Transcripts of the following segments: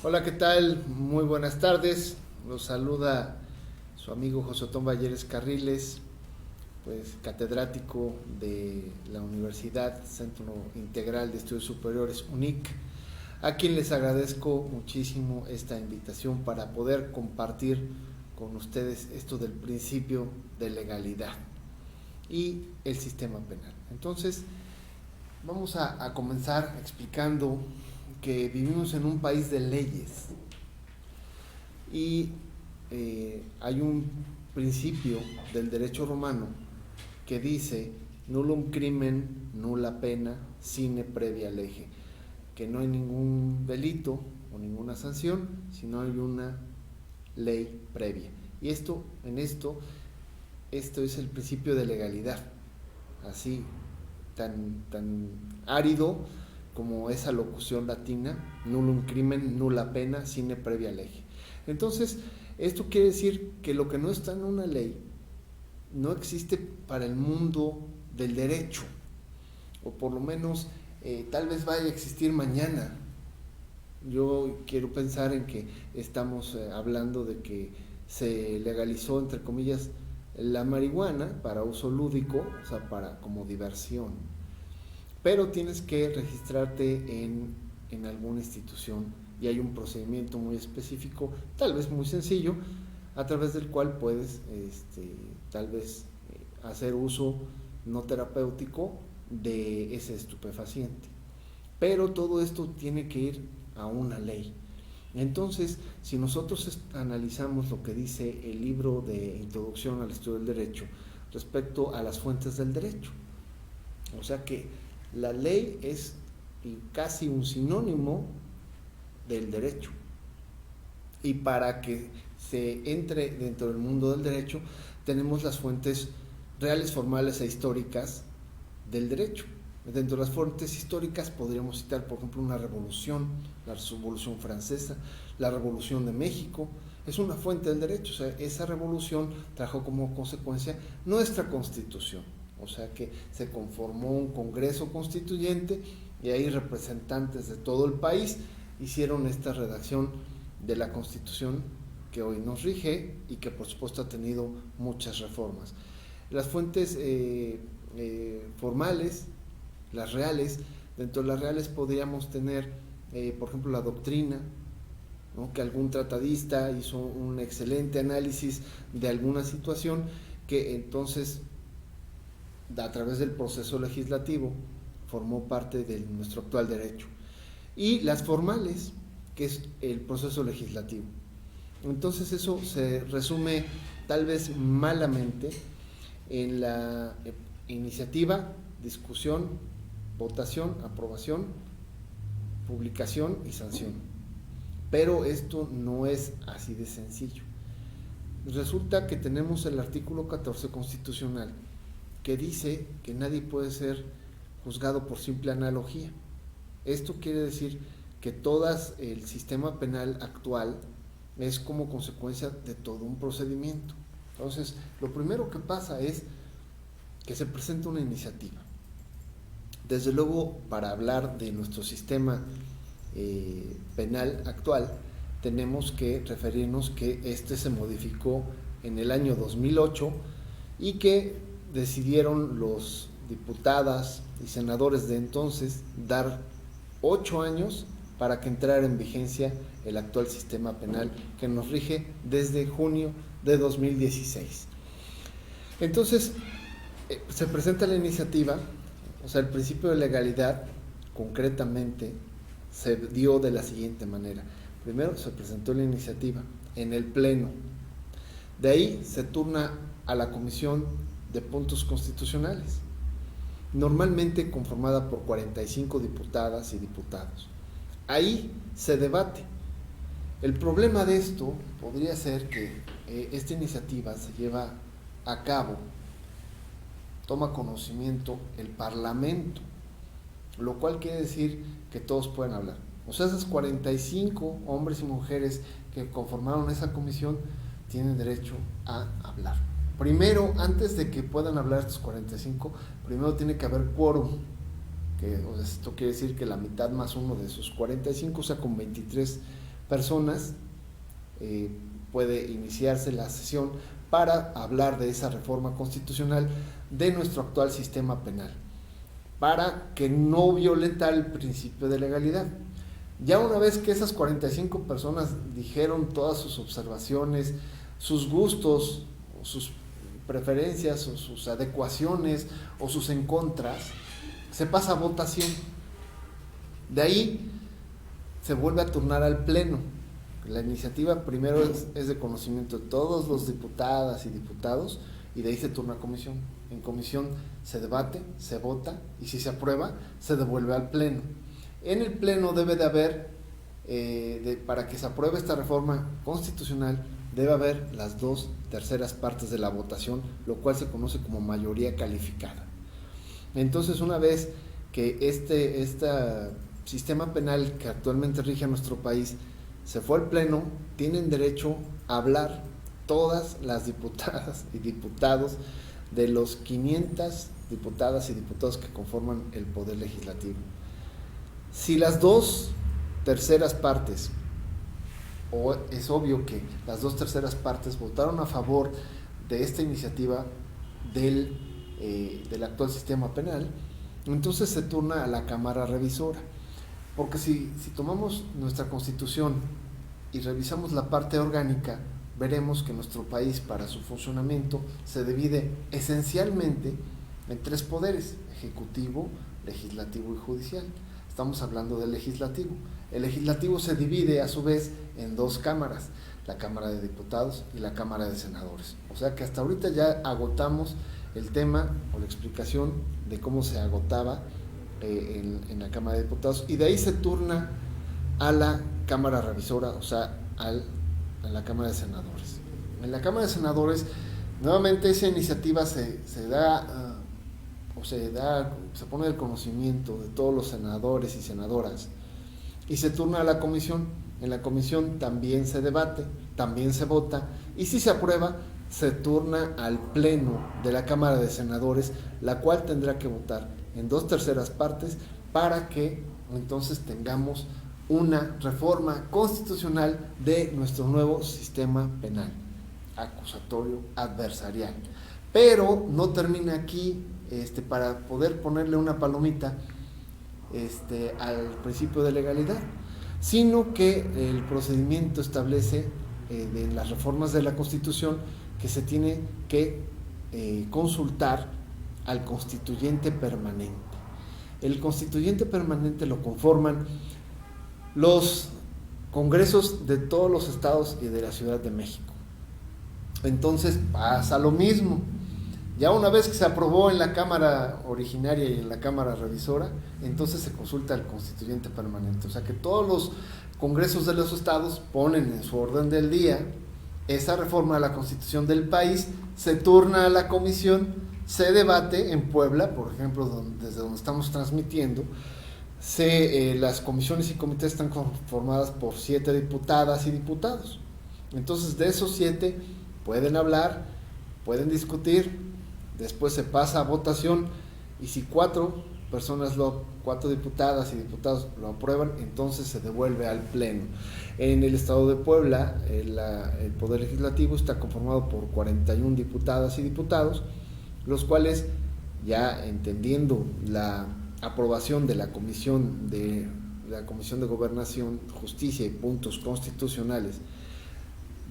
Hola, ¿qué tal? Muy buenas tardes. Los saluda su amigo José Otón Valleres Carriles, pues catedrático de la Universidad Centro Integral de Estudios Superiores UNIC, a quien les agradezco muchísimo esta invitación para poder compartir con ustedes esto del principio de legalidad y el sistema penal. Entonces, vamos a comenzar explicando que vivimos en un país de leyes y hay un principio del derecho romano que dice nullum crimen, nulla pena, sine previa lege, que no hay ningún delito o ninguna sanción si no hay una ley previa. Y esto es el principio de legalidad, así tan árido como esa locución latina, nullum crimen, nulla pena, sine previa lege. Entonces, esto quiere decir que lo que no está en una ley no existe para el mundo del derecho, o por lo menos tal vez vaya a existir mañana. Yo quiero pensar en que estamos hablando de que se legalizó, entre comillas, la marihuana para uso lúdico, o sea, para como diversión, pero tienes que registrarte en alguna institución y hay un procedimiento muy específico, tal vez muy sencillo, a través del cual puedes tal vez hacer uso no terapéutico de ese estupefaciente. Pero todo esto tiene que ir a una ley. Entonces, si nosotros analizamos lo que dice el libro de Introducción al Estudio del Derecho respecto a las fuentes del derecho, o sea que la ley es casi un sinónimo del derecho. Y para que se entre dentro del mundo del derecho, tenemos las fuentes reales, formales e históricas del derecho. Dentro de las fuentes históricas podríamos citar, por ejemplo, una revolución, la Revolución Francesa, la Revolución de México, es una fuente del derecho. O sea, esa revolución trajo como consecuencia nuestra Constitución. O sea que se conformó un Congreso Constituyente y ahí representantes de todo el país hicieron esta redacción de la Constitución que hoy nos rige y que por supuesto ha tenido muchas reformas. Las fuentes formales, las reales, dentro de las reales podríamos tener, por ejemplo, la doctrina, ¿no? Que algún tratadista hizo un excelente análisis de alguna situación que entonces a través del proceso legislativo formó parte de nuestro actual derecho. Y las formales, que es el proceso legislativo. Entonces eso se resume tal vez malamente en la iniciativa, discusión, votación, aprobación, publicación y sanción. Pero esto no es así de sencillo. Resulta que tenemos el artículo 14 constitucional que dice que nadie puede ser juzgado por simple analogía. Esto quiere decir que todo el sistema penal actual es como consecuencia de todo un procedimiento. Entonces, lo primero que pasa es que se presenta una iniciativa. Desde luego, para hablar de nuestro sistema penal actual, tenemos que referirnos que este se modificó en el año 2008 y que decidieron los diputadas y senadores de entonces dar 8 años para que entrara en vigencia el actual sistema penal que nos rige desde junio de 2016. Entonces, se presenta la iniciativa, o sea, el principio de legalidad concretamente se dio de la siguiente manera. Primero se presentó la iniciativa en el Pleno, de ahí se turna a la Comisión de Puntos Constitucionales, normalmente conformada por 45 diputadas y diputados. Ahí se debate. El problema de esto podría ser que esta iniciativa se lleva a cabo, toma conocimiento el Parlamento, lo cual quiere decir que todos pueden hablar. O sea, esas 45 hombres y mujeres que conformaron esa comisión tienen derecho a hablar. Primero, antes de que puedan hablar estos 45, primero tiene que haber quórum, que esto quiere decir que la mitad más uno de esos 45, o sea, con 23 personas puede iniciarse la sesión para hablar de esa reforma constitucional de nuestro actual sistema penal, para que no violentara el principio de legalidad. Ya una vez que esas 45 personas dijeron todas sus observaciones, sus gustos, sus preferencias o sus adecuaciones o sus en contras, se pasa a votación. De ahí se vuelve a turnar al pleno. La iniciativa primero es de conocimiento de todos los diputadas y diputados, y de ahí se turna a comisión. En comisión se debate, se vota, y si se aprueba, se devuelve al pleno. En el pleno debe de haber, para que se apruebe esta reforma constitucional, debe haber las 2/3 partes de la votación, lo cual se conoce como mayoría calificada. Entonces, una vez que este sistema penal que actualmente rige a nuestro país se fue al pleno, tienen derecho a hablar todas las diputadas y diputados de los 500 diputadas y diputados que conforman el Poder Legislativo. Si las 2/3 partes, o es obvio que las 2/3 partes votaron a favor de esta iniciativa del actual sistema penal, entonces se turna a la Cámara Revisora. Porque si tomamos nuestra Constitución y revisamos la parte orgánica, veremos que nuestro país, para su funcionamiento, se divide esencialmente en 3 poderes: ejecutivo, legislativo y judicial. Estamos hablando del legislativo. El legislativo se divide a su vez en 2 cámaras, la Cámara de Diputados y la Cámara de Senadores. O sea que hasta ahorita ya agotamos el tema o la explicación de cómo se agotaba en la Cámara de Diputados, y de ahí se turna a la Cámara Revisora, o sea, a la Cámara de Senadores. En la Cámara de Senadores, nuevamente esa iniciativa se pone el conocimiento de todos los senadores y senadoras, y se turna a la comisión. En la comisión también se debate, también se vota, y si se aprueba, se turna al pleno de la Cámara de Senadores, la cual tendrá que votar en 2/3 partes para que entonces tengamos una reforma constitucional de nuestro nuevo sistema penal, acusatorio adversarial. Pero no termina aquí, para poder ponerle una palomita al principio de legalidad, sino que el procedimiento establece en las reformas de la Constitución que se tiene que consultar al constituyente permanente. El constituyente permanente lo conforman los congresos de todos los estados y de la Ciudad de México. Entonces pasa lo mismo. Ya una vez que se aprobó en la Cámara originaria y en la Cámara revisora, entonces se consulta al constituyente permanente. O sea que todos los congresos de los estados ponen en su orden del día esa reforma a la Constitución del país, se turna a la comisión, se debate en Puebla, por ejemplo, desde donde estamos transmitiendo. Las comisiones y comités están conformadas por 7 diputadas y diputados. Entonces, de esos 7 pueden hablar, pueden discutir, después se pasa a votación, y si 4 diputadas y diputados lo aprueban, entonces se devuelve al pleno. En el estado de Puebla, el Poder Legislativo está conformado por 41 diputadas y diputados, los cuales, ya entendiendo la aprobación de la Comisión de Gobernación, Justicia y Puntos Constitucionales,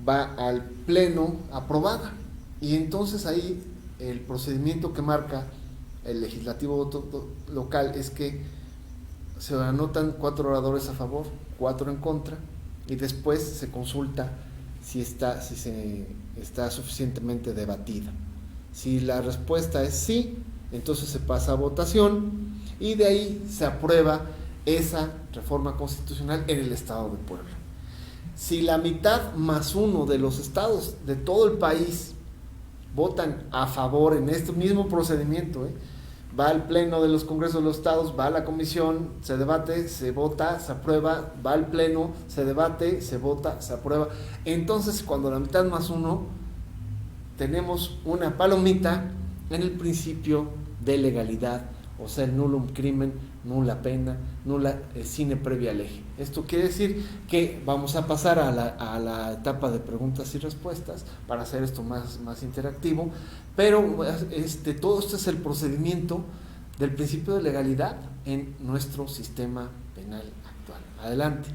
va al pleno aprobada, y entonces ahí el procedimiento que marca el legislativo local es que se anotan 4 oradores a favor, 4 en contra, y después se consulta si está suficientemente debatida. Si la respuesta es sí, entonces se pasa a votación, y de ahí se aprueba esa reforma constitucional en el estado de Puebla. Si la mitad más 1 de los estados de todo el país votan a favor en este mismo procedimiento, va al pleno de los congresos de los estados, va a la comisión, se debate, se vota, se aprueba, va al pleno, se debate, se vota, se aprueba. Entonces, cuando la mitad más 1, tenemos una palomita en el principio de legalidad o sea, el nullum crimen, nula pena, nula sine previa lege. Esto quiere decir que vamos a pasar a la etapa de preguntas y respuestas para hacer esto más interactivo, pero todo esto es el procedimiento del principio de legalidad en nuestro sistema penal actual. Adelante.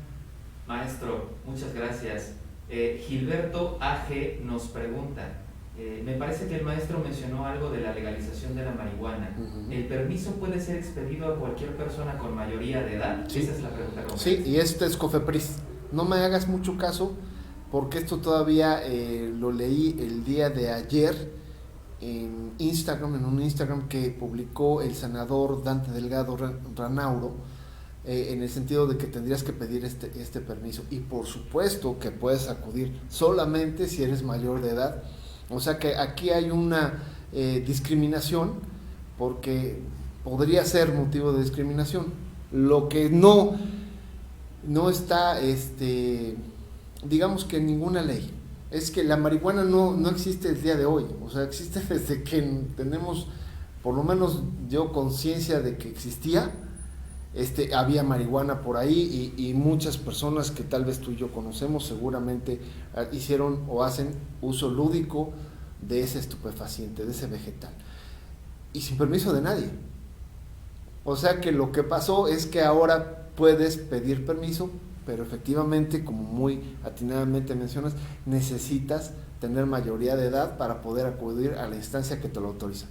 Maestro, muchas gracias. Gilberto AG nos pregunta, me parece que el maestro mencionó algo de la legalización de la marihuana. ¿El permiso puede ser expedido a cualquier persona con mayoría de edad? Sí. Esa es la pregunta concreta. Sí, y este es COFEPRIS. No me hagas mucho caso porque esto todavía lo leí el día de ayer en Instagram, en un Instagram que publicó el senador Dante Delgado Ranauro, en el sentido de que tendrías que pedir este permiso, y por supuesto que puedes acudir solamente si eres mayor de edad. O sea que aquí hay una discriminación, porque podría ser motivo de discriminación. Lo que no está, digamos que en ninguna ley, es que la marihuana no existe el día de hoy. O sea, existe desde que tenemos, por lo menos yo, conciencia de que existía. Había marihuana por ahí, y muchas personas que tal vez tú y yo conocemos seguramente hicieron o hacen uso lúdico de ese estupefaciente, de ese vegetal, y sin permiso de nadie. O sea que lo que pasó es que ahora puedes pedir permiso, pero efectivamente, como muy atinadamente mencionas, necesitas tener mayoría de edad para poder acudir a la instancia que te lo autoriza.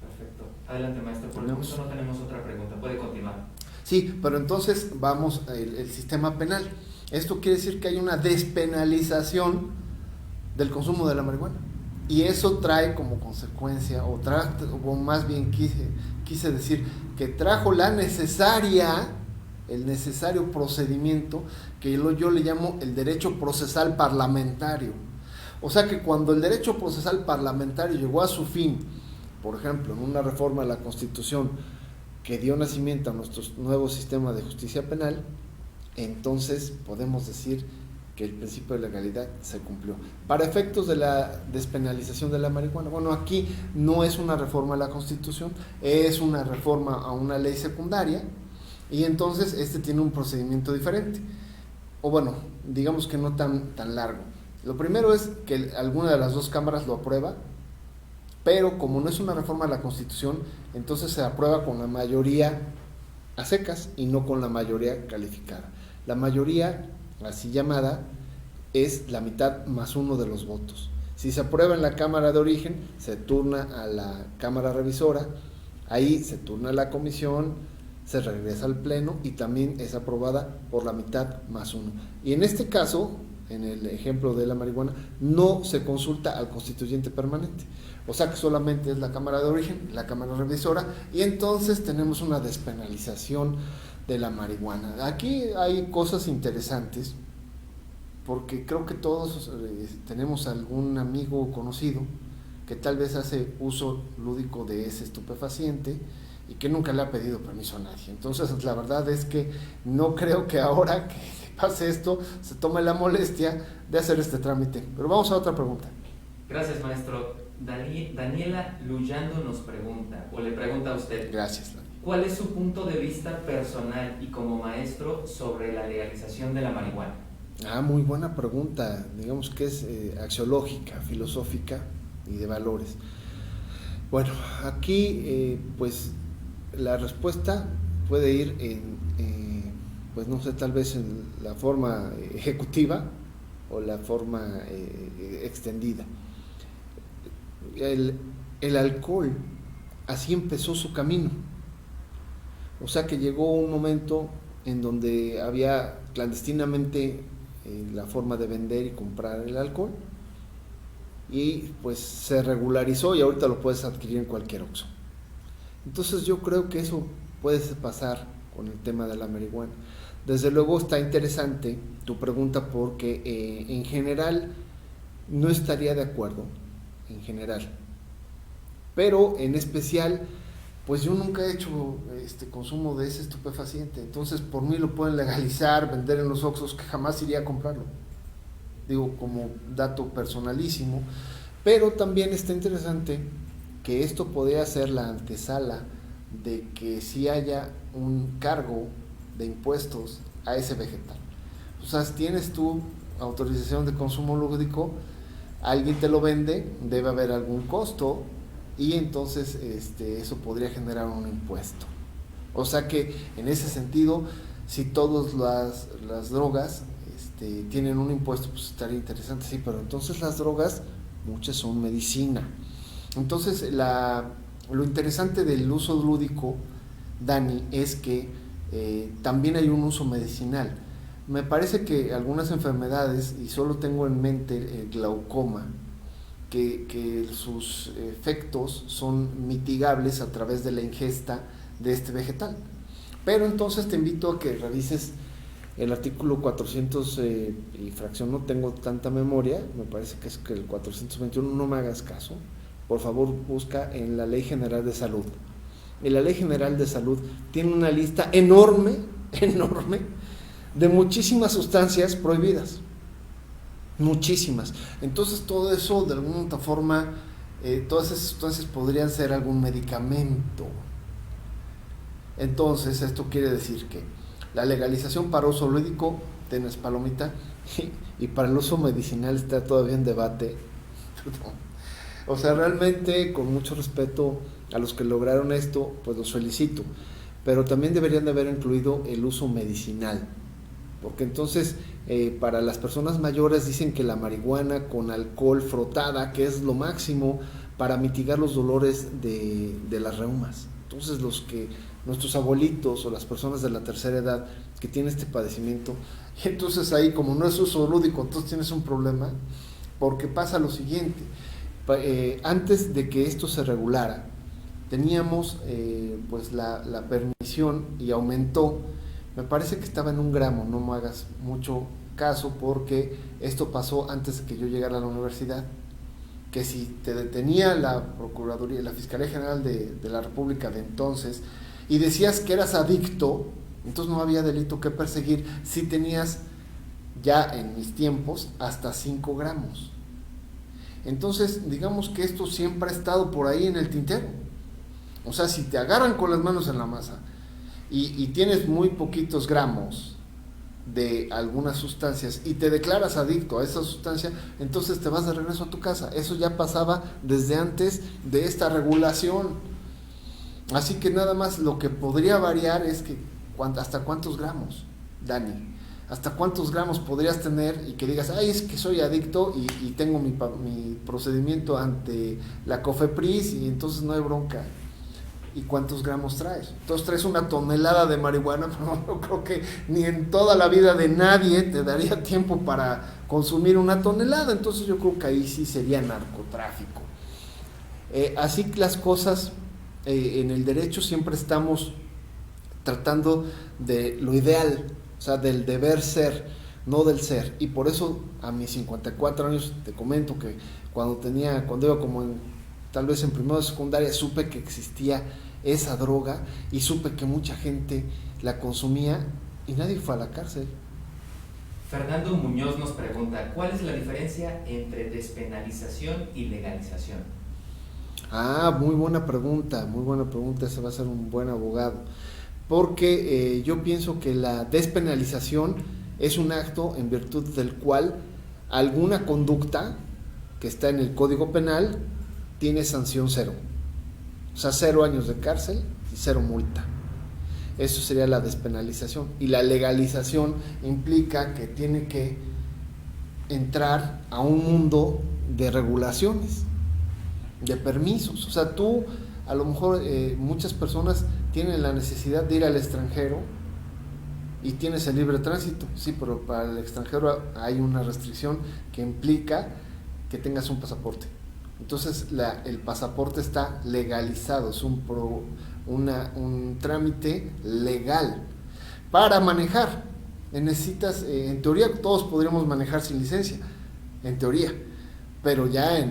Perfecto. Adelante, maestro. Por el momento no tenemos otra pregunta. Puede continuar. Sí, pero entonces vamos al sistema penal. Esto quiere decir que hay una despenalización del consumo de la marihuana. Y eso trae como consecuencia, o más bien quise decir, que trajo el necesario procedimiento que yo le llamo el derecho procesal parlamentario. O sea que cuando el derecho procesal parlamentario llegó a su fin, por ejemplo, en una reforma de la Constitución que dio nacimiento a nuestro nuevo sistema de justicia penal, entonces podemos decir que el principio de legalidad se cumplió. Para efectos de la despenalización de la marihuana, bueno, aquí no es una reforma a la Constitución, es una reforma a una ley secundaria, y entonces tiene un procedimiento diferente, o bueno, digamos que no tan largo. Lo primero es que alguna de las dos cámaras lo aprueba, pero como no es una reforma a la Constitución, entonces se aprueba con la mayoría a secas y no con la mayoría calificada. La mayoría, así llamada, es la mitad más uno de los votos. Si se aprueba en la Cámara de Origen, se turna a la Cámara Revisora, ahí se turna a la comisión, se regresa al Pleno y también es aprobada por la mitad más uno. Y en este caso, en el ejemplo de la marihuana, no se consulta al constituyente permanente. O sea que solamente es la Cámara de Origen, la Cámara Revisora, y entonces tenemos una despenalización de la marihuana. Aquí hay cosas interesantes, porque creo que todos tenemos algún amigo o conocido que tal vez hace uso lúdico de ese estupefaciente y que nunca le ha pedido permiso a nadie. Entonces la verdad es que no creo que ahora que pase esto se tome la molestia de hacer este trámite. Pero vamos a otra pregunta. Gracias, maestro. Daniela Luyando nos pregunta, o le pregunta a usted. Gracias, Dani. ¿Cuál es su punto de vista personal y como maestro sobre la legalización de la marihuana? Muy buena pregunta. Digamos que es axiológica, filosófica y de valores. Bueno, aquí pues la respuesta puede ir pues no sé, tal vez en la forma ejecutiva o la forma extendida. El alcohol así empezó su camino. O sea que llegó un momento en donde había clandestinamente la forma de vender y comprar el alcohol, y pues se regularizó y ahorita lo puedes adquirir en cualquier Oxxo. Entonces yo creo que eso puede pasar con el tema de la marihuana. Desde luego está interesante tu pregunta, porque en general no estaría de acuerdo, en general, pero en especial pues yo nunca he hecho consumo de ese estupefaciente, entonces por mí lo pueden legalizar, vender en los Oxxos, que jamás iría a comprarlo, digo como dato personalísimo. Pero también está interesante que esto podría ser la antesala de que sí haya un cargo de impuestos a ese vegetal. O sea, si tienes tu autorización de consumo lúdico, alguien te lo vende, debe haber algún costo y entonces eso podría generar un impuesto. O sea que en ese sentido, si todas las drogas tienen un impuesto, pues estaría interesante, sí, pero entonces las drogas, muchas son medicina. Entonces lo interesante del uso lúdico, Dani, es que también hay un uso medicinal. Me parece que algunas enfermedades, y solo tengo en mente el glaucoma, que sus efectos son mitigables a través de la ingesta de este vegetal. Pero entonces te invito a que revises el artículo 400 y fracción, no tengo tanta memoria, me parece que es que el 421, no me hagas caso, por favor busca en la Ley General de Salud. Y la Ley General de Salud tiene una lista enorme de muchísimas sustancias prohibidas, muchísimas. Entonces todo eso de alguna otra forma, todas esas sustancias podrían ser algún medicamento. Entonces esto quiere decir que la legalización para uso lúdico, tienes palomita, y para el uso medicinal está todavía en debate. O sea, realmente, con mucho respeto a los que lograron esto, pues los felicito, pero también deberían de haber incluido el uso medicinal, porque entonces para las personas mayores dicen que la marihuana con alcohol frotada, que es lo máximo para mitigar los dolores de las reumas. Entonces nuestros abuelitos o las personas de la tercera edad que tienen este padecimiento, y entonces ahí, como no es uso lúdico, entonces tienes un problema, porque pasa lo siguiente. Antes de que esto se regulara, teníamos pues la permisión, y aumentó, me parece que estaba en 1 gramo, no me hagas mucho caso porque esto pasó antes de que yo llegara a la universidad, que si te detenía la Procuraduría, la Fiscalía General de la República de entonces, y decías que eras adicto, entonces no había delito que perseguir si tenías ya en mis tiempos hasta 5 gramos. Entonces, digamos que esto siempre ha estado por ahí en el tintero. O sea, si te agarran con las manos en la masa y tienes muy poquitos gramos de algunas sustancias y te declaras adicto a esa sustancia, entonces te vas de regreso a tu casa. Eso ya pasaba desde antes de esta regulación. Así que nada más lo que podría variar es que hasta cuántos gramos, Dani. ¿Hasta cuántos gramos podrías tener y que digas, ay, es que soy adicto y tengo mi procedimiento ante la COFEPRIS y entonces no hay bronca? ¿Y cuántos gramos traes? Entonces traes 1 tonelada de marihuana, pero no creo que ni en toda la vida de nadie te daría tiempo para consumir 1 tonelada. Entonces yo creo que ahí sí sería narcotráfico. Así que las cosas en el derecho siempre estamos tratando de lo ideal, o sea, del deber ser, no del ser. Y por eso a mis 54 años te comento que cuando iba como tal vez en primero de secundaria, supe que existía esa droga y supe que mucha gente la consumía y nadie fue a la cárcel. Fernando Muñoz nos pregunta, ¿cuál es la diferencia entre despenalización y legalización? Muy buena pregunta, ese va a ser un buen abogado. Porque yo pienso que la despenalización es un acto en virtud del cual alguna conducta que está en el Código Penal tiene sanción 0. O sea, 0 años de cárcel y 0 multa. Eso sería la despenalización. Y la legalización implica que tiene que entrar a un mundo de regulaciones, de permisos. O sea, tú, a lo mejor muchas personas tienen la necesidad de ir al extranjero y tienes el libre tránsito, sí, pero para el extranjero hay una restricción que implica que tengas un pasaporte. Entonces el pasaporte está legalizado, es un trámite legal. Para manejar, necesitas, en teoría todos podríamos manejar sin licencia, en teoría, pero ya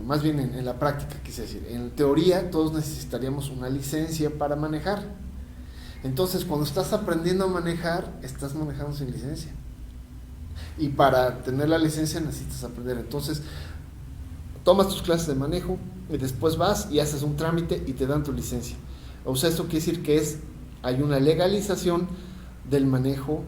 más bien en la práctica, quise decir, en teoría todos necesitaríamos una licencia para manejar. Entonces cuando estás aprendiendo a manejar, estás manejando sin licencia. Y para tener la licencia necesitas aprender. Entonces tomas tus clases de manejo y después vas y haces un trámite y te dan tu licencia. O sea, esto quiere decir que hay una legalización del manejo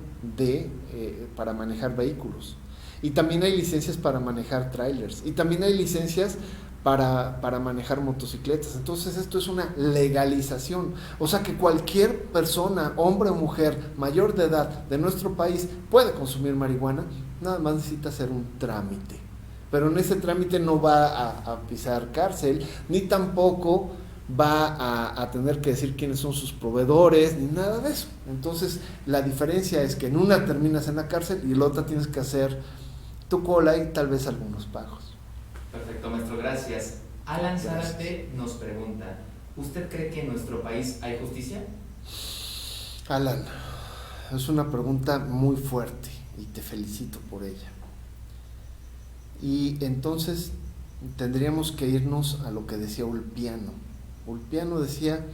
para manejar vehículos. Y también hay licencias para manejar trailers. Y también hay licencias para manejar motocicletas. Entonces esto es una legalización. O sea que cualquier persona, hombre o mujer, mayor de edad de nuestro país puede consumir marihuana, nada más necesita hacer un trámite. Pero en ese trámite no va a pisar cárcel, ni tampoco va a tener que decir quiénes son sus proveedores, ni nada de eso. Entonces la diferencia es que en una terminas en la cárcel y en la otra tienes que hacer tu cola y tal vez algunos pagos. Perfecto, maestro, gracias. Alan Zárate nos pregunta, ¿usted cree que en nuestro país hay justicia? Alan, es una pregunta muy fuerte y te felicito por ella. Y entonces tendríamos que irnos a lo que decía Ulpiano. Ulpiano decía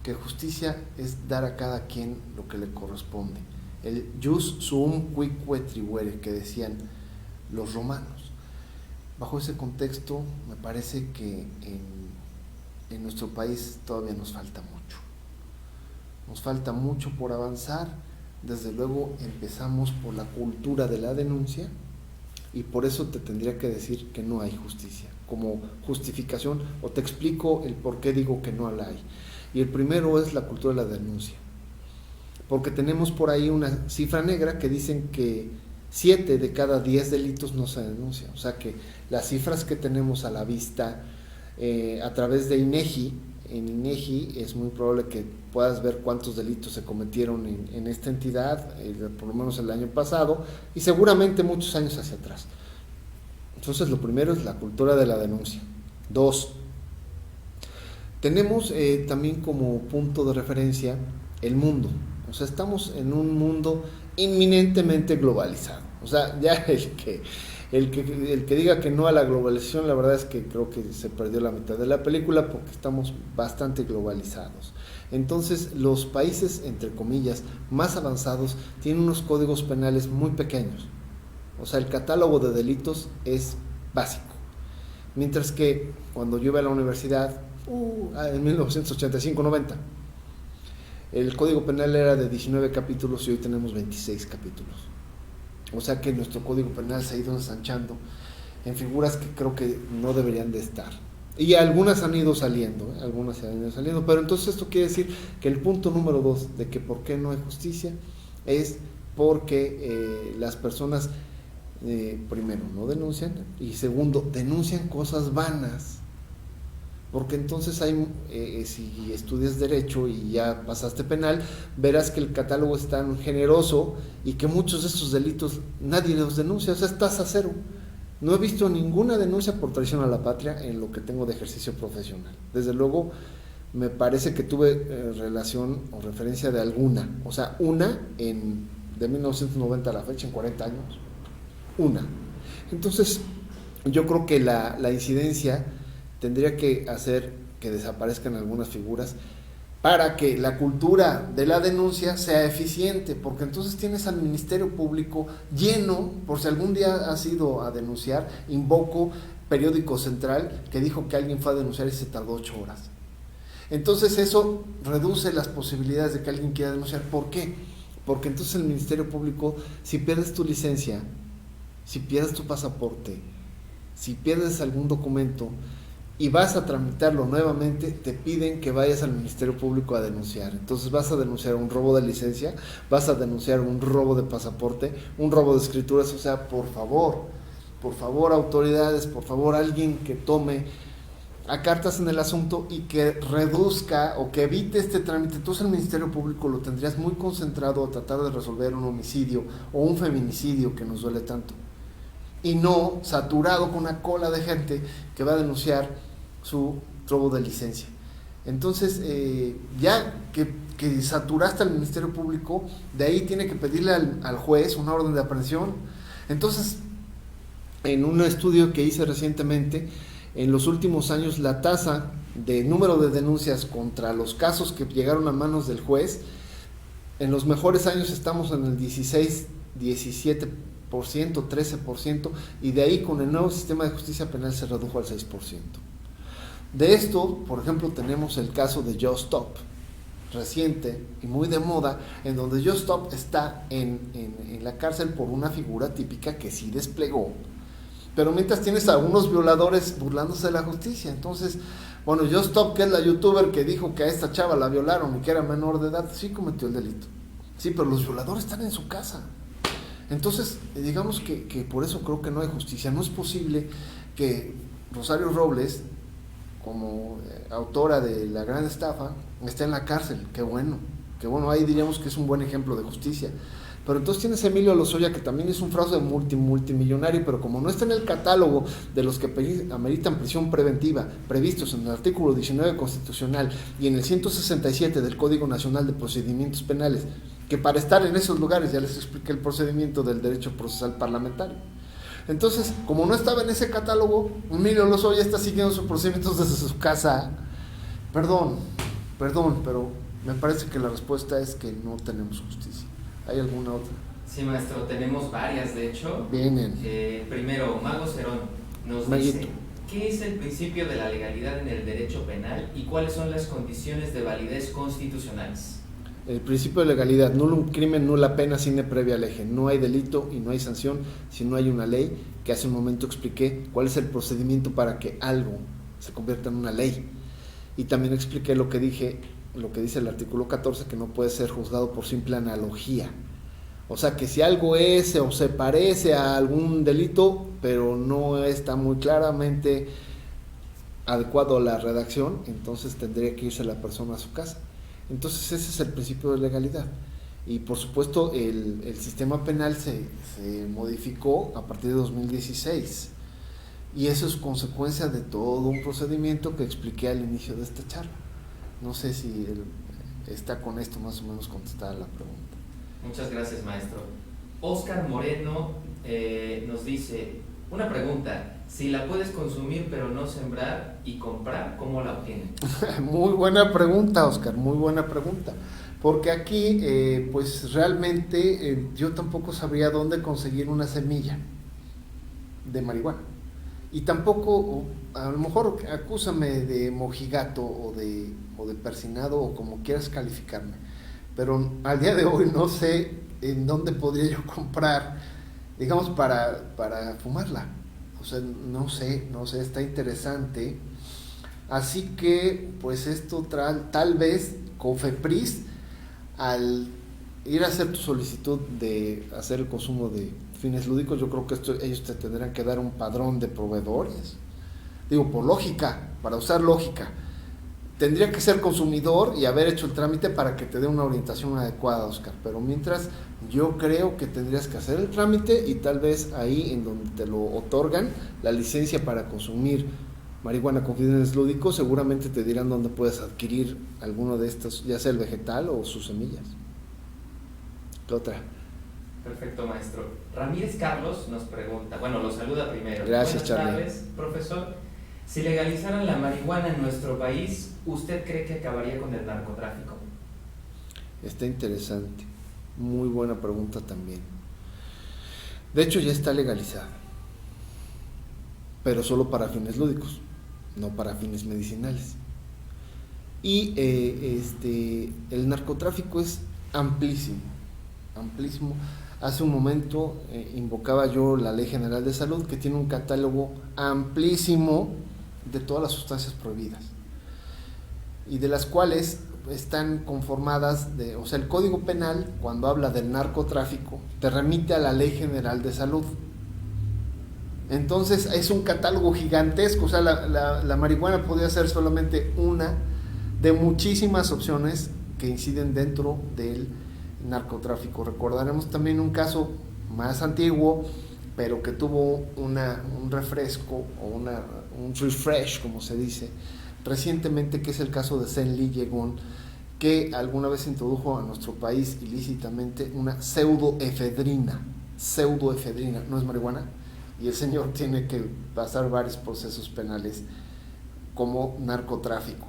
que justicia es dar a cada quien lo que le corresponde. El jus suum cuique tribuere, que decían los romanos. Bajo ese contexto, me parece que en nuestro país todavía nos falta mucho. Nos falta mucho por avanzar. Desde luego empezamos por la cultura de la denuncia y por eso te tendría que decir que no hay justicia como justificación, o te explico el por qué digo que no la hay. Y el primero es la cultura de la denuncia, porque tenemos por ahí una cifra negra que dicen que 7 de cada 10 delitos no se denuncian. O sea que las cifras que tenemos a la vista a través de INEGI, en INEGI es muy probable que puedas ver cuántos delitos se cometieron en esta entidad, por lo menos el año pasado, y seguramente muchos años hacia atrás. Entonces lo primero es la cultura de la denuncia. 2, tenemos también como punto de referencia el mundo. O sea, estamos en un mundo inminentemente globalizado. O sea, ya el que diga que no a la globalización, la verdad es que creo que se perdió la mitad de la película, porque estamos bastante globalizados. Entonces, los países, entre comillas, más avanzados tienen unos códigos penales muy pequeños. O sea, el catálogo de delitos es básico. Mientras que cuando yo iba a la universidad, en 1985-90, el código penal era de 19 capítulos y hoy tenemos 26 capítulos. O sea que nuestro código penal se ha ido ensanchando en figuras que creo que no deberían de estar. Y algunas han ido saliendo, pero entonces esto quiere decir que el punto número 2 de que por qué no hay justicia es porque las personas primero no denuncian y segundo denuncian cosas vanas, porque entonces hay si estudias derecho y ya pasaste penal, verás que el catálogo es tan generoso y que muchos de estos delitos nadie los denuncia. O sea, estás a cero. No he visto ninguna denuncia por traición a la patria en lo que tengo de ejercicio profesional. Desde luego me parece que tuve relación o referencia de alguna, o sea, una de 1990 a la fecha, en 40 años, una. Entonces yo creo que la incidencia tendría que hacer que desaparezcan algunas figuras para que la cultura de la denuncia sea eficiente, porque entonces tienes al Ministerio Público lleno. Por si algún día has ido a denunciar, invoco Periódico Central, que dijo que alguien fue a denunciar y se tardó 8 horas. Entonces eso reduce las posibilidades de que alguien quiera denunciar. ¿Por qué? Porque entonces el Ministerio Público, si pierdes tu licencia, si pierdes tu pasaporte, si pierdes algún documento y vas a tramitarlo nuevamente, te piden que vayas al Ministerio Público a denunciar. Entonces vas a denunciar un robo de licencia, vas a denunciar un robo de pasaporte, un robo de escrituras. O sea, por favor autoridades, por favor alguien que tome a cartas en el asunto y que reduzca o que evite este trámite. Entonces el Ministerio Público lo tendrías muy concentrado a tratar de resolver un homicidio o un feminicidio que nos duele tanto, y no saturado con una cola de gente que va a denunciar su robo de licencia. Entonces ya que saturaste al Ministerio Público, de ahí tiene que pedirle al juez una orden de aprehensión. Entonces, en un estudio que hice recientemente, en los últimos años la tasa de número de denuncias contra los casos que llegaron a manos del juez, en los mejores años estamos en el 16, 17%, 13%, y de ahí con el nuevo sistema de justicia penal se redujo al 6%. De esto, por ejemplo, tenemos el caso de Just Stop. reciente y muy de moda, en donde Just Stop está en la cárcel por una figura típica que sí desplegó, pero mientras tienes a unos violadores burlándose de la justicia. Entonces, bueno, Just Stop, que es la youtuber que dijo que a esta chava la violaron y que era menor de edad, sí cometió el delito, sí, pero los violadores están en su casa. Entonces, digamos que por eso creo que no hay justicia. No es posible que Rosario Robles, como autora de La Gran Estafa, esté en la cárcel. Qué bueno, ahí diríamos que es un buen ejemplo de justicia. Pero entonces tienes a Emilio Lozoya, que también es un fraude multimillonario, pero como no está en el catálogo de los que ameritan prisión preventiva, previstos en el artículo 19 constitucional y en el 167 del Código Nacional de Procedimientos Penales, que para estar en esos lugares ya les expliqué el procedimiento del derecho procesal parlamentario. Entonces, como no estaba en ese catálogo, Emilio Lozoya está siguiendo sus procedimientos desde su casa. Perdón, pero me parece que la respuesta es que no tenemos justicia. ¿Hay alguna otra? Sí, maestro, tenemos varias, de hecho. Vienen. Primero, Mago Cerón nos dice, ¿qué es el principio de la legalidad en el derecho penal y cuáles son las condiciones de validez constitucionales? El principio de legalidad: nulo un crimen, nula pena, sine previa lege. No hay delito y no hay sanción si no hay una ley, que hace un momento expliqué cuál es el procedimiento para que algo se convierta en una ley. Y también expliqué lo que dice el artículo 14, que no puede ser juzgado por simple analogía. O sea, que si algo es o se parece a algún delito, pero no está muy claramente adecuado a la redacción, entonces tendría que irse la persona a su casa. Entonces ese es el principio de legalidad. Y por supuesto el sistema penal se modificó a partir de 2016. Y eso es consecuencia de todo un procedimiento que expliqué al inicio de esta charla. No sé si está con esto más o menos contestada la pregunta. Muchas gracias, maestro. Oscar Moreno nos dice, una pregunta: si la puedes consumir pero no sembrar y comprar, ¿cómo la obtienen? Muy buena pregunta, Oscar, muy buena pregunta. Porque aquí, pues realmente yo tampoco sabría dónde conseguir una semilla de marihuana. Y tampoco, a lo mejor acúsame de mojigato o de persinado o como quieras calificarme, pero al día de hoy no sé en dónde podría yo comprar, digamos, para fumarla. O sea, no sé, está interesante. Así que, pues esto tal vez Cofepris, al ir a hacer tu solicitud de hacer el consumo de fines lúdicos, yo creo que ellos te tendrán que dar un padrón de proveedores. Digo, por lógica, para usar lógica. Tendría que ser consumidor y haber hecho el trámite para que te dé una orientación adecuada, Oscar. Pero mientras, yo creo que tendrías que hacer el trámite y tal vez ahí en donde te lo otorgan, la licencia para consumir marihuana con fines lúdicos, seguramente te dirán dónde puedes adquirir alguno de estos, ya sea el vegetal o sus semillas. ¿Qué otra? Perfecto, maestro. Ramírez Carlos nos pregunta, bueno, lo saluda primero. Gracias, Charlie. Buenas tardes, profesor. Si legalizaran la marihuana en nuestro país, ¿usted cree que acabaría con el narcotráfico? Está interesante. Muy buena pregunta también. De hecho, ya está legalizada, pero solo para fines lúdicos, no para fines medicinales. Y el narcotráfico es amplísimo. Hace un momento invocaba yo la Ley General de Salud, que tiene un catálogo amplísimo de todas las sustancias prohibidas, y de las cuales están conformadas o sea, el Código Penal, cuando habla del narcotráfico, te remite a la Ley General de Salud. Entonces es un catálogo gigantesco. O sea, la marihuana podría ser solamente una de muchísimas opciones que inciden dentro del narcotráfico. Recordaremos también un caso más antiguo, pero que tuvo un refresco o un refresh, como se dice, recientemente, que es el caso de Zen Lee Yegon, que alguna vez introdujo a nuestro país ilícitamente una pseudoefedrina, no es marihuana, y el señor tiene que pasar varios procesos penales como narcotráfico,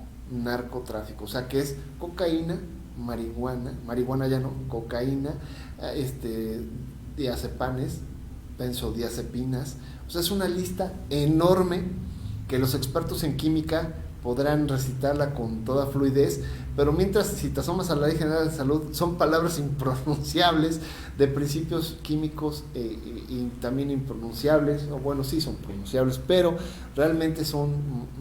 o sea, que es cocaína, marihuana ya no, cocaína, diazepanes, benzodiazepinas. O sea, es una lista enorme que los expertos en química podrán recitarla con toda fluidez, pero mientras si te asomas a la Ley General de Salud son palabras impronunciables de principios químicos y también impronunciables, o bueno, sí son pronunciables, pero realmente son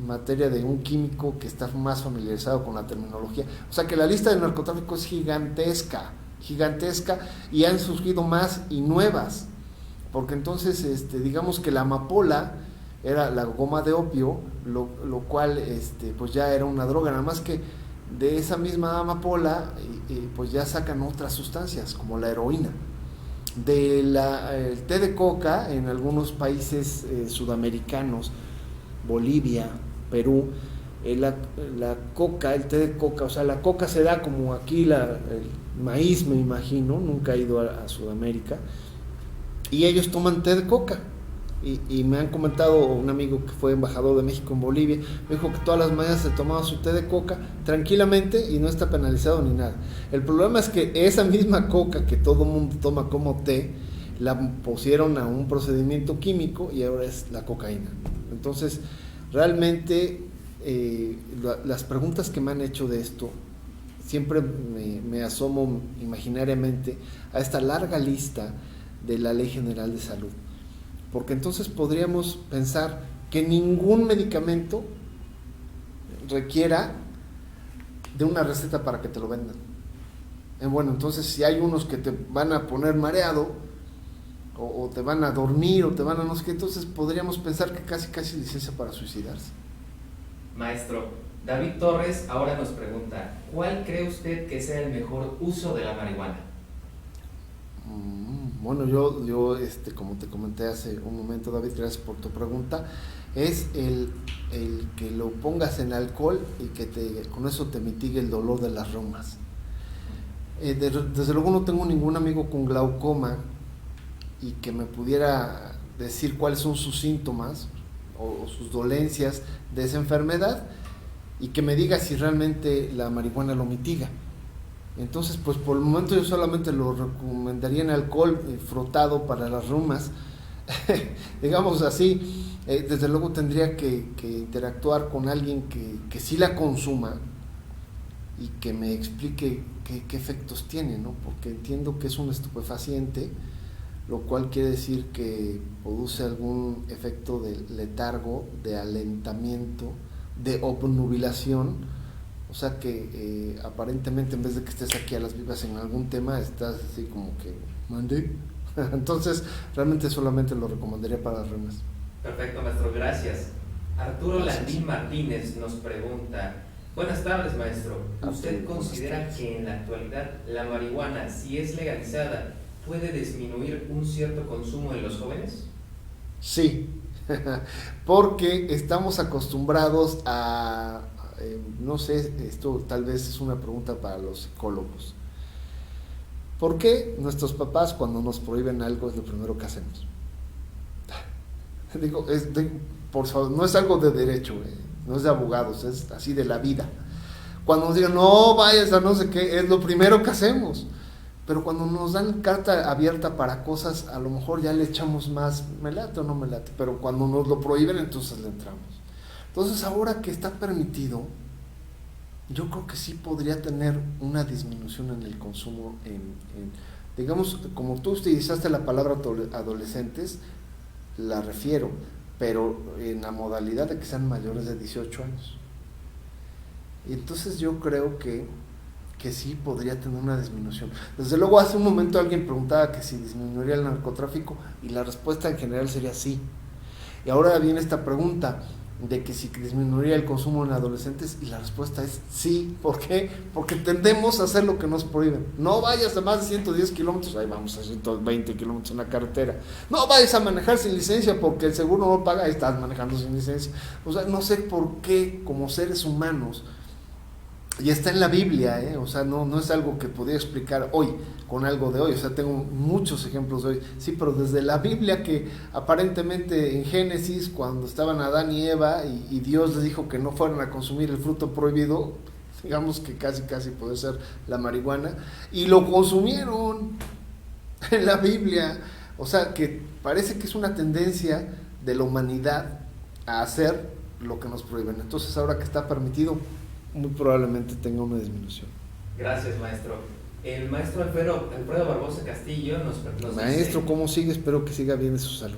materia de un químico que está más familiarizado con la terminología. O sea que la lista del narcotráfico es gigantesca, y han surgido más y nuevas, porque entonces digamos que la amapola era la goma de opio, lo cual pues ya era una droga, nada más que de esa misma amapola pues ya sacan otras sustancias como la heroína. El té de coca en algunos países sudamericanos, Bolivia, Perú, el té de coca, o sea, la coca se da como aquí el maíz, me imagino, nunca he ido a Sudamérica, y ellos toman té de coca. Y me han comentado un amigo que fue embajador de México en Bolivia, me dijo que todas las mañanas se tomaba su té de coca tranquilamente y no está penalizado ni nada. El problema es que esa misma coca que todo el mundo toma como té, la pusieron a un procedimiento químico y ahora es la cocaína. Entonces, realmente las preguntas que me han hecho de esto, siempre me asomo imaginariamente a esta larga lista de la Ley General de Salud. Porque entonces podríamos pensar que ningún medicamento requiera de una receta para que te lo vendan. Bueno, entonces si hay unos que te van a poner mareado, o te van a dormir, o te van a no sé qué, entonces podríamos pensar que casi licencia para suicidarse. Maestro, David Torres ahora nos pregunta, ¿cuál cree usted que sea el mejor uso de la marihuana? Bueno, yo como te comenté hace un momento, David, gracias por tu pregunta, es el que lo pongas en alcohol y que con eso te mitigue el dolor de las reumas. Desde luego no tengo ningún amigo con glaucoma y que me pudiera decir cuáles son sus síntomas o sus dolencias de esa enfermedad y que me diga si realmente la marihuana lo mitiga. Entonces, pues por el momento yo solamente lo recomendaría en alcohol frotado para las reumas, digamos así. Desde luego tendría que interactuar con alguien que sí la consuma y que me explique qué efectos tiene, ¿no? Porque entiendo que es un estupefaciente, lo cual quiere decir que produce algún efecto de letargo, de alentamiento, de obnubilación. O sea que aparentemente en vez de que estés aquí a las vivas en algún tema, estás así como que mandé. Entonces realmente solamente lo recomendaría para las reumas. Perfecto, maestro, gracias. Arturo Landín Martínez nos pregunta, buenas tardes, maestro. ¿Usted considera que en la actualidad la marihuana, si es legalizada, puede disminuir un cierto consumo en los jóvenes? Sí, porque estamos acostumbrados a... no sé, esto tal vez es una pregunta para los psicólogos. ¿Por qué nuestros papás cuando nos prohíben algo es lo primero que hacemos? Digo, por favor, no es algo de derecho, no es de abogados, es así de la vida. Cuando nos digan, no vayas a no sé qué, es lo primero que hacemos. Pero cuando nos dan carta abierta para cosas, a lo mejor ya le echamos más, me late o no me late, pero cuando nos lo prohíben, entonces le entramos. Entonces ahora que está permitido, yo creo que sí podría tener una disminución en el consumo, digamos, como tú utilizaste la palabra adolescentes, la refiero, pero en la modalidad de que sean mayores de 18 años. Y entonces yo creo que sí podría tener una disminución. Desde luego hace un momento alguien preguntaba que si disminuiría el narcotráfico y la respuesta en general sería sí. Y ahora viene esta pregunta de que si disminuiría el consumo en adolescentes y la respuesta es sí. ¿Por qué? Porque tendemos a hacer lo que nos prohíben. No vayas a más de 110 kilómetros, ahí vamos a 120 kilómetros en la carretera. No vayas a manejar sin licencia porque el seguro no paga, ahí estás manejando sin licencia. O sea, no sé por qué como seres humanos, y está en la Biblia, o sea, no es algo que podría explicar hoy con algo de hoy, o sea, tengo muchos ejemplos de hoy, sí, pero desde la Biblia que aparentemente en Génesis, cuando estaban Adán y Eva y Dios les dijo que no fueran a consumir el fruto prohibido, digamos que casi puede ser la marihuana, y lo consumieron en la Biblia, o sea, que parece que es una tendencia de la humanidad a hacer lo que nos prohíben. Entonces, ahora que está permitido, muy probablemente tenga una disminución. Gracias, maestro. El maestro Alfredo Barbosa Castillo nos Maestro, dice, ¿cómo sigue? Espero que siga bien de su salud.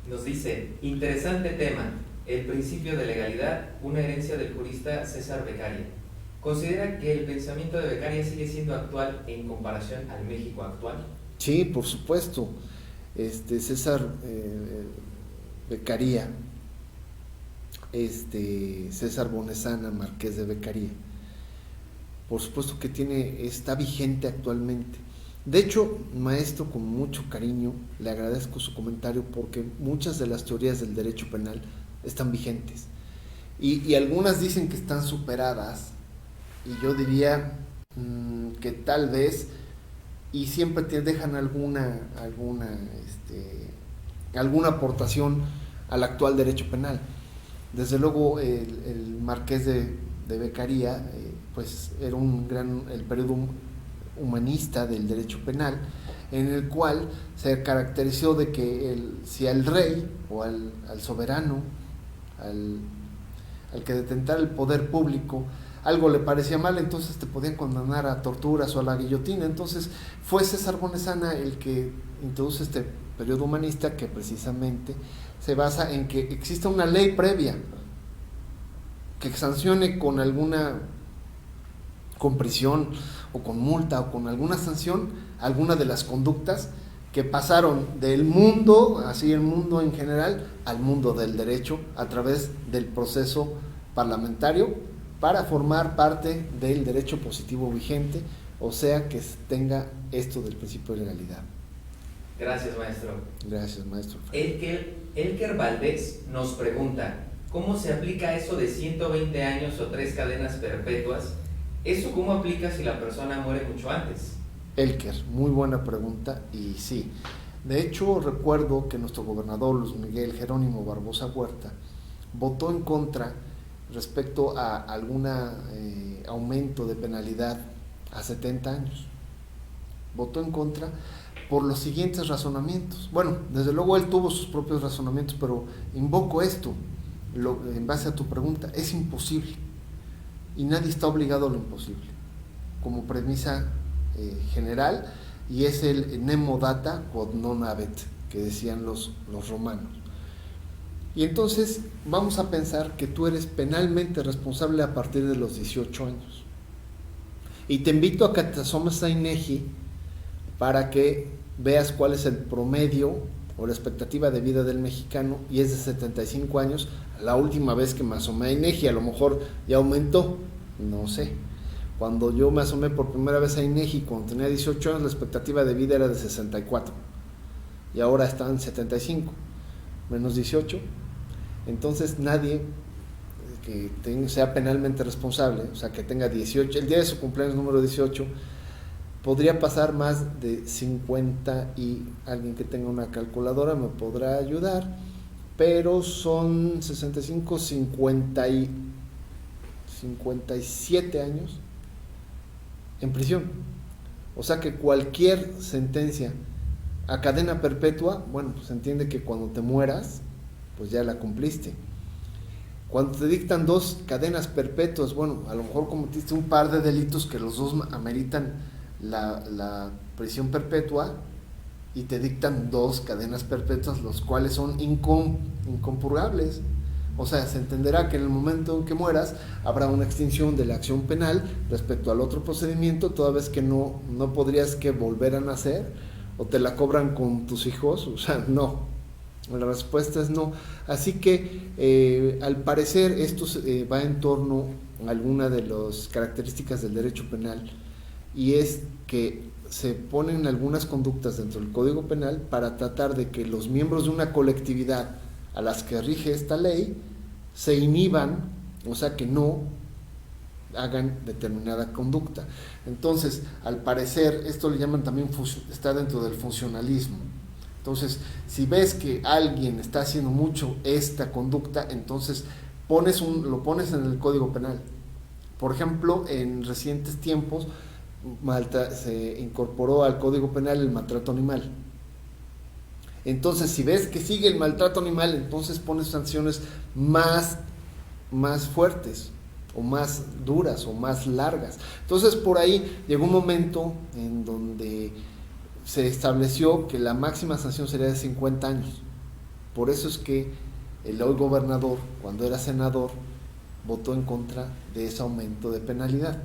nos dice, interesante tema, el principio de legalidad, una herencia del jurista César Beccaria. ¿Considera que el pensamiento de Beccaria sigue siendo actual en comparación al México actual? Sí, por supuesto. César Beccaria, César Bonesana, Marqués de Beccaria, por supuesto que está vigente actualmente. De hecho, maestro, con mucho cariño le agradezco su comentario, porque muchas de las teorías del derecho penal están vigentes y algunas dicen que están superadas, y yo diría que tal vez, y siempre te dejan alguna aportación al actual derecho penal. Desde luego el Marqués de Beccaria pues era el periodo humanista del derecho penal, en el cual se caracterizó de que si al rey o al soberano, al que detentara el poder público, algo le parecía mal, entonces te podían condenar a torturas o a la guillotina. Entonces fue César Bonesana el que introduce este periodo humanista, que precisamente se basa en que exista una ley previa que sancione con prisión o con multa o con alguna sanción alguna de las conductas que pasaron del mundo, así el mundo en general, al mundo del derecho, a través del proceso parlamentario, para formar parte del derecho positivo vigente, o sea, que tenga esto del principio de legalidad. Gracias, maestro. Gracias, maestro. Elker Valdés nos pregunta, ¿cómo se aplica eso de 120 años o 3 cadenas perpetuas? ¿Eso cómo aplica si la persona muere mucho antes? Elker, muy buena pregunta, y sí. De hecho, recuerdo que nuestro gobernador Luis Miguel Jerónimo Barbosa Huerta votó en contra respecto a algún aumento de penalidad a 70 años. Votó en contra por los siguientes razonamientos. Bueno, desde luego él tuvo sus propios razonamientos, pero invoco esto, en base a tu pregunta. Es imposible, y nadie está obligado a lo imposible, como premisa general, y es el nemo data quod non habet, que decían los romanos. Y entonces vamos a pensar que tú eres penalmente responsable a partir de los 18 años. Y te invito a que te asomes a INEGI para que veas cuál es el promedio o la expectativa de vida del mexicano, y es de 75 años. La última vez que me asomé a INEGI, a lo mejor ya aumentó, no sé. Cuando yo me asomé por primera vez a INEGI, cuando tenía 18 años, la expectativa de vida era de 64, y ahora está en 75, menos 18. Entonces nadie que sea penalmente responsable, o sea, que tenga 18, el día de su cumpleaños número 18, podría pasar más de 50, y alguien que tenga una calculadora me podrá ayudar, pero son 65, 57 años en prisión. O sea que cualquier sentencia a cadena perpetua, bueno, pues se entiende que cuando te mueras, pues ya la cumpliste. Cuando te dictan 2 cadenas perpetuas, bueno, a lo mejor cometiste un par de delitos que los dos ameritan la prisión perpetua, y te dictan 2 cadenas perpetuas, los cuales son incompurgables. O sea, se entenderá que en el momento en que mueras habrá una extinción de la acción penal respecto al otro procedimiento, toda vez que no podrías que volver a nacer, o te la cobran con tus hijos. O sea, no. La respuesta es no. Así que al parecer esto va en torno a alguna de las características del derecho penal, y es que se ponen algunas conductas dentro del Código Penal para tratar de que los miembros de una colectividad a las que rige esta ley se inhiban, o sea, que no hagan determinada conducta. Entonces, al parecer, esto le llaman también, está dentro del funcionalismo. Entonces, si ves que alguien está haciendo mucho esta conducta, entonces lo pones en el Código Penal. Por ejemplo, en recientes tiempos se incorporó al Código Penal el maltrato animal. Entonces, si ves que sigue el maltrato animal, entonces pones sanciones más más fuertes o más duras o más largas. Entonces por ahí llegó un momento en donde se estableció que la máxima sanción sería de 50 años. Por eso es que el hoy gobernador, cuando era senador, votó en contra de ese aumento de penalidad.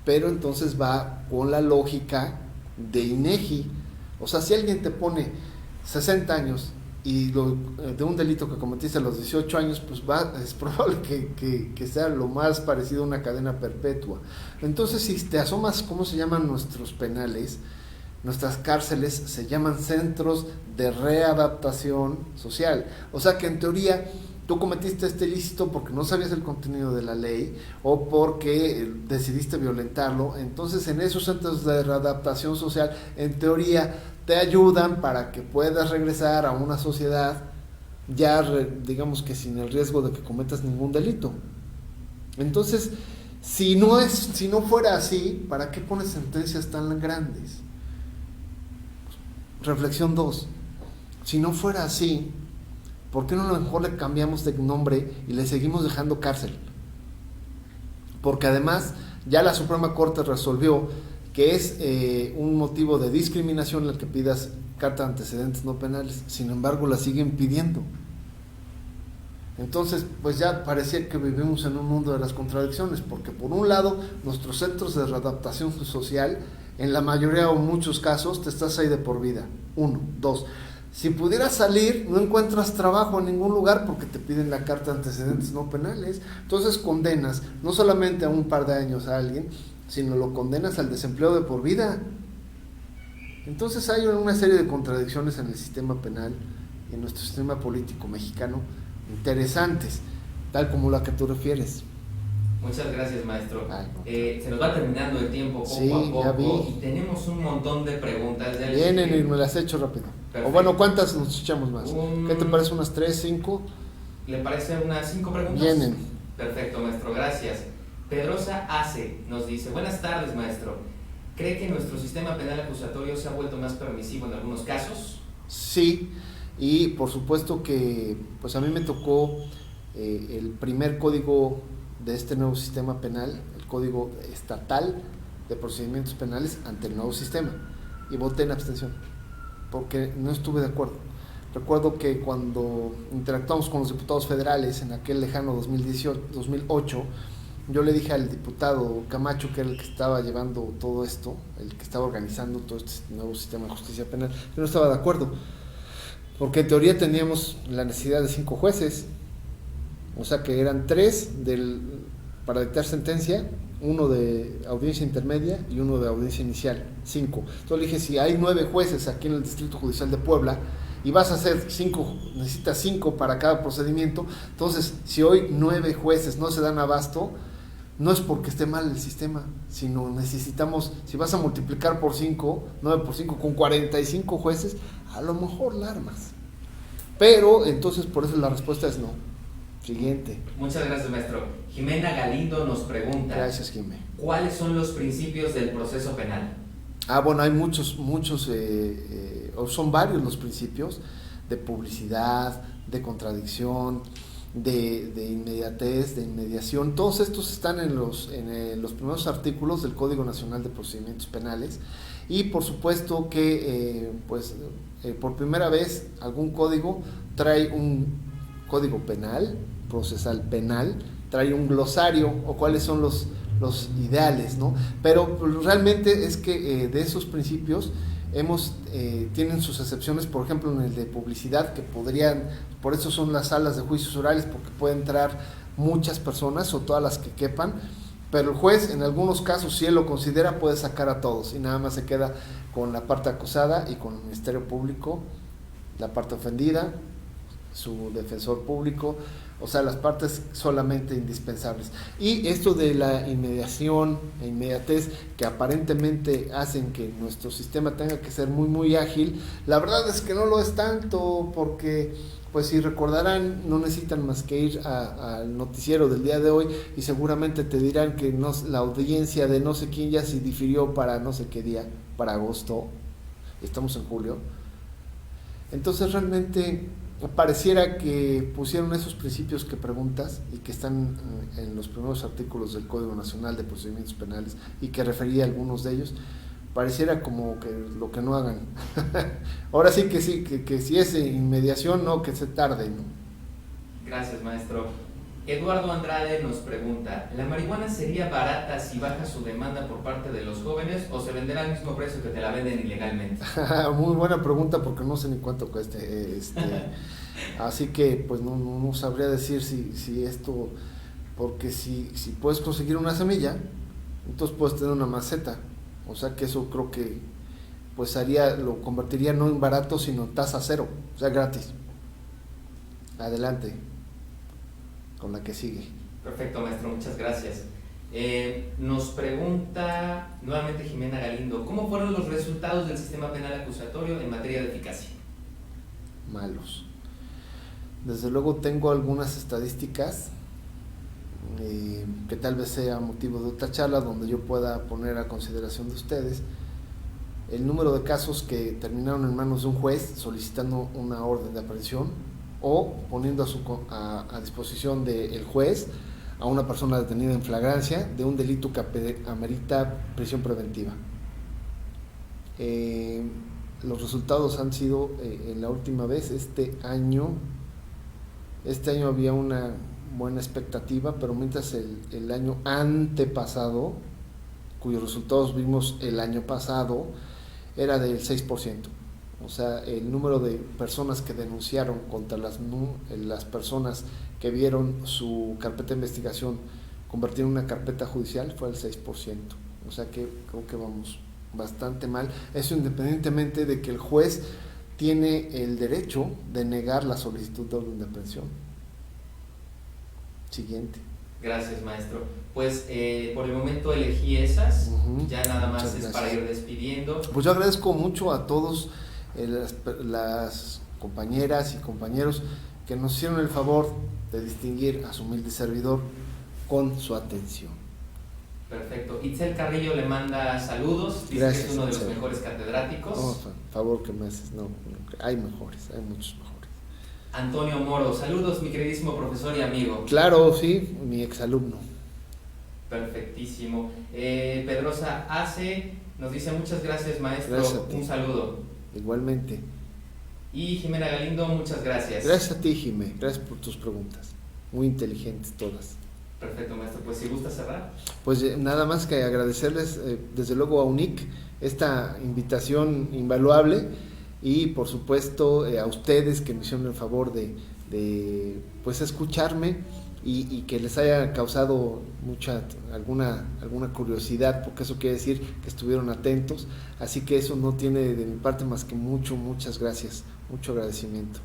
Pero entonces va con la lógica de INEGI. O sea, si alguien te pone 60 años y de un delito que cometiste a los 18 años, pues es probable que sea lo más parecido a una cadena perpetua. Entonces, si te asomas cómo se llaman nuestros penales, nuestras cárceles se llaman centros de readaptación social. O sea que en teoría tú cometiste este ilícito porque no sabías el contenido de la ley o porque decidiste violentarlo. Entonces en esos centros de readaptación social, en teoría, te ayudan para que puedas regresar a una sociedad ya, digamos que sin el riesgo de que cometas ningún delito. Entonces, si no fuera así, ¿para qué pones sentencias tan grandes? Reflexión 2. Si no fuera así, ¿por qué no a lo mejor le cambiamos de nombre y le seguimos dejando cárcel? Porque además ya la Suprema Corte resolvió que es un motivo de discriminación el que pidas carta de antecedentes no penales. Sin embargo, la siguen pidiendo. Entonces, pues ya parecía que vivimos en un mundo de las contradicciones, porque por un lado, nuestros centros de readaptación social, en la mayoría o muchos casos, te estás ahí de por vida. 1, 2. Si pudieras salir, no encuentras trabajo en ningún lugar porque te piden la carta de antecedentes no penales. Entonces condenas no solamente a un par de años a alguien, sino lo condenas al desempleo de por vida. Entonces hay una serie de contradicciones en el sistema penal y en nuestro sistema político mexicano interesantes, tal como la que tú refieres. Muchas gracias, maestro. Se nos va terminando el tiempo poco a poco, ya vi. Y tenemos un montón de preguntas. Vienen y me las he hecho rápido. Perfecto. O bueno, ¿cuántas nos echamos más? ¿Qué te parece? ¿Unas 3, 5? ¿Le parece unas 5 preguntas? Vienen. Perfecto, maestro, gracias. Pedrosa Ace nos dice: buenas tardes, maestro. ¿Cree que nuestro sistema penal acusatorio se ha vuelto más permisivo en algunos casos? Sí, y por supuesto que pues a mí me tocó el primer código de este nuevo sistema penal, el Código Estatal de Procedimientos Penales ante el nuevo sistema, y voté en abstención porque no estuve de acuerdo. Recuerdo que cuando interactuamos con los diputados federales en aquel lejano 2008, yo le dije al diputado Camacho, que era el que estaba llevando todo esto, el que estaba organizando todo este nuevo sistema de justicia penal, yo no estaba de acuerdo, porque en teoría teníamos la necesidad de 5 jueces, o sea que eran 3 para dictar sentencia, 1 de audiencia intermedia y 1 de audiencia inicial, 5. Entonces le dije, si hay 9 jueces aquí en el Distrito Judicial de Puebla y vas a hacer 5, necesitas 5 para cada procedimiento, entonces si hoy 9 jueces no se dan abasto, no es porque esté mal el sistema, sino necesitamos, si vas a multiplicar por 5, 9 por 5, con 45 jueces, a lo mejor la armas. Pero entonces por eso la respuesta es no. Siguiente. Muchas gracias, maestro. Jimena Galindo nos pregunta: gracias, Jimena. ¿Cuáles son los principios del proceso penal? Bueno, hay muchos, son varios los principios de publicidad, de contradicción, de inmediatez, de inmediación. Todos estos están en los primeros artículos del Código Nacional de Procedimientos Penales, y por supuesto que por primera vez algún código trae un código penal, procesal penal, trae un glosario o cuáles son los ideales, ¿no? Pero realmente es que de esos principios tienen sus excepciones, por ejemplo en el de publicidad, que por eso son las salas de juicios orales, porque pueden entrar muchas personas o todas las que quepan, pero el juez en algunos casos, si él lo considera, puede sacar a todos y nada más se queda con la parte acusada y con el Ministerio Público, la parte ofendida, su defensor público, o sea, las partes solamente indispensables. Y esto de la inmediación e inmediatez, que aparentemente hacen que nuestro sistema tenga que ser muy muy ágil, la verdad es que no lo es tanto, porque pues si recordarán, no necesitan más que ir al noticiero del día de hoy y seguramente te dirán que la audiencia de no sé quién ya se difirió para no sé qué día, para agosto, estamos en julio. Entonces realmente pareciera que pusieron esos principios que preguntas y que están en los primeros artículos del Código Nacional de Procedimientos Penales y que refería a algunos de ellos, pareciera como que lo que no hagan. Ahora sí, que si es inmediación, no, que se tarde, ¿no? Gracias, maestro. Eduardo Andrade nos pregunta, ¿la marihuana sería barata si baja su demanda por parte de los jóvenes o se venderá al mismo precio que te la venden ilegalmente? Muy buena pregunta porque no sé ni cuánto cueste. Así que pues no sabría decir si esto, porque si puedes conseguir una semilla, entonces puedes tener una maceta. O sea que eso creo que pues lo convertiría no en barato, sino en tasa cero, o sea, gratis. Adelante con la que sigue. Perfecto, maestro, muchas gracias. Nos pregunta nuevamente Jimena Galindo, ¿cómo fueron los resultados del sistema penal acusatorio en materia de eficacia? Malos. Desde luego tengo algunas estadísticas que tal vez sea motivo de otra charla donde yo pueda poner a consideración de ustedes el número de casos que terminaron en manos de un juez solicitando una orden de aprehensión o poniendo a disposición del juez a una persona detenida en flagrancia de un delito que amerita prisión preventiva. Los resultados han sido en la última vez, este año había una buena expectativa, pero mientras el año antepasado, cuyos resultados vimos el año pasado, era del 6%. O sea, el número de personas que denunciaron contra las personas que vieron su carpeta de investigación convertir en una carpeta judicial fue el 6%. O sea que creo que vamos bastante mal. Eso independientemente de que el juez tiene el derecho de negar la solicitud de orden de aprehensión. Siguiente. Gracias, maestro. Pues por el momento elegí esas, ya nada más es para ir despidiendo. Pues yo agradezco mucho a todos las compañeras y compañeros que nos hicieron el favor de distinguir a su humilde servidor con su atención. Perfecto. Itzel Carrillo le manda saludos, dice Gracias, que es uno de los Itzel. mejores catedráticos. No, favor que me haces, no, hay mejores, hay muchos mejores. Antonio Moro, saludos mi queridísimo profesor y amigo. Claro, sí, mi exalumno. Perfectísimo. Pedrosa Ace nos dice muchas gracias, maestro. Gracias a ti. Un saludo. Igualmente. Y Jimena Galindo, muchas gracias. Gracias a ti, Jimé, gracias por tus preguntas, muy inteligentes todas. Perfecto, maestro. Pues si gusta cerrar. Pues nada más que agradecerles, desde luego a UNIC, esta invitación invaluable y por supuesto a ustedes que me hicieron el favor de pues escucharme y que les haya causado alguna curiosidad, porque eso quiere decir que estuvieron atentos, así que eso no tiene de mi parte más que muchas gracias, mucho agradecimiento.